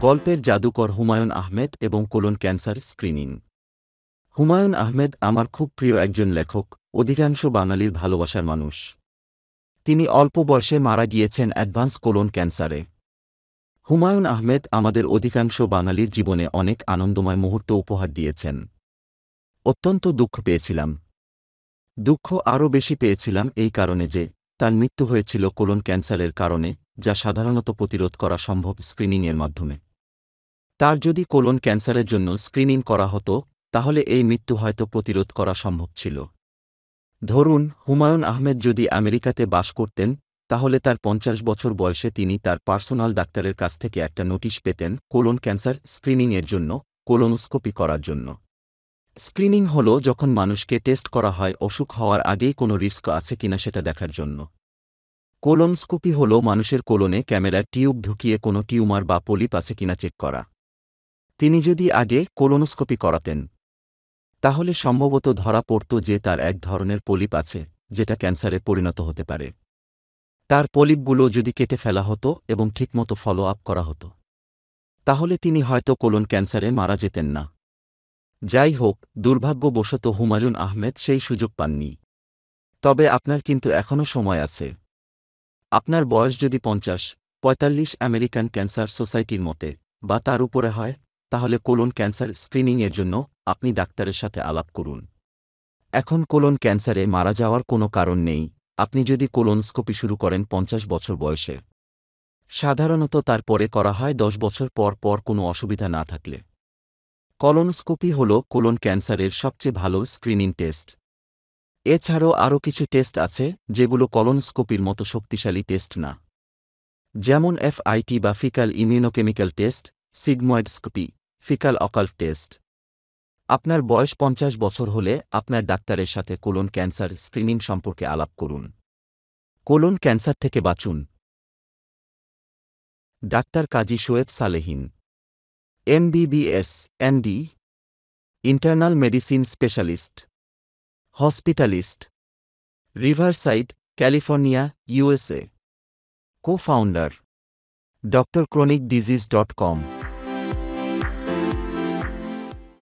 গল্পের জাদুকর হুমায়ুন আহমেদ এবং colon cancer screening. Humayun Ahmed আমার খুব প্রিয় একজন লেখক, অধিকাংশ বাঙালির ভালোবাসার মানুষ। তিনি অল্প বয়সে মারা গিয়েছেন অ্যাডভান্স কোলন ক্যান্সারে। হুমায়ুন আহমেদ আমাদের অধিকাংশ বাঙালির জীবনে অনেক আনন্দময় মুহূর্ত উপহার দিয়েছেন। অত্যন্ত দুঃখ পেয়েছিলাম। দুঃখ আরও বেশি পেয়েছিলাম এই কারণে যে তার মৃত্যু হয়েছিল কোলন ক্যান্সারের কারণে, যা সাধারণত প্রতিরোধ করা সম্ভব স্ক্রিনিংয়ের মাধ্যমে। তার যদি কোলন ক্যান্সারের জন্য স্ক্রিনিং করা হতো, তাহলে এই মৃত্যু হয়তো প্রতিরোধ করা সম্ভব ছিল। ধরুন, হুমায়ুন আহমেদ যদি আমেরিকাতে বাস করতেন, তাহলে তার ৫০ বছর বয়সে তিনি তার পার্সোনাল ডাক্তারের কাছ থেকে একটা নোটিশ পেতেন কোলন ক্যান্সার স্ক্রিনিংয়ের জন্য, কোলোনোস্কোপি করার জন্য। স্ক্রিনিং হল যখন মানুষকে টেস্ট করা হয় অসুখ হওয়ার আগেই কোনো রিস্ক আছে কিনা সেটা দেখার জন্য। কোলোনোস্কোপি হল মানুষের কোলনে ক্যামেরার টিউব ঢুকিয়ে কোনো টিউমার বা পলিপ আছে কিনা চেক করা। তিনি যদি আগে কোলোনোস্কোপি করাতেন, তাহলে সম্ভবত ধরা পড়ত যে তার এক ধরনের পলিপ আছে, যেটা ক্যান্সারে পরিণত হতে পারে। তার পলিপগুলো যদি কেটে ফেলা হতো এবং ঠিকমতো ফলো আপ করা হতো, তাহলে তিনি হয়তো কোলন ক্যান্সারে মারা যেতেন না। যাই হোক, দুর্ভাগ্যবশত হুমায়ুন আহমেদ সেই সুযোগ পাননি। তবে আপনার কিন্তু এখনও সময় আছে। আপনার বয়স যদি ৫০-৪৫ আমেরিকান ক্যান্সার সোসাইটির মতে বা তার উপরে হয়, তাহলে কোলন ক্যান্সার স্ক্রিনিংয়ের জন্য আপনি ডাক্তারের সাথে আলাপ করুন। এখন কোলন ক্যান্সারে মারা যাওয়ার কোনো কারণ নেই আপনি যদি কোলোনোস্কোপি শুরু করেন ৫০ বছর বয়সে। সাধারণত তারপরে করা হয় ১০ বছর পর পর কোনো অসুবিধা না থাকলে। কোলোনোস্কোপি হল কোলন ক্যান্সারের সবচেয়ে ভালো স্ক্রিনিং টেস্ট। এছাড়াও আরও কিছু টেস্ট আছে যেগুলো কোলোনোস্কোপির মতো শক্তিশালী টেস্ট না, যেমন FIT বা faecal immunochemical test, sigmoidoscopy, faecal occult test. আপনার বয়স ৫০ বছর হলে আপনার ডাক্তারের সাথে কোলন ক্যান্সার স্ক্রিনিং সম্পর্কে আলাপ করুন। কোলন ক্যান্সার থেকে বাঁচুন। Doctor Kazi Shoaib Saleheen, MBBS, MD, internal medicine specialist, hospitalist, Riverside, California, USA। co-founder, drchronicdisease.com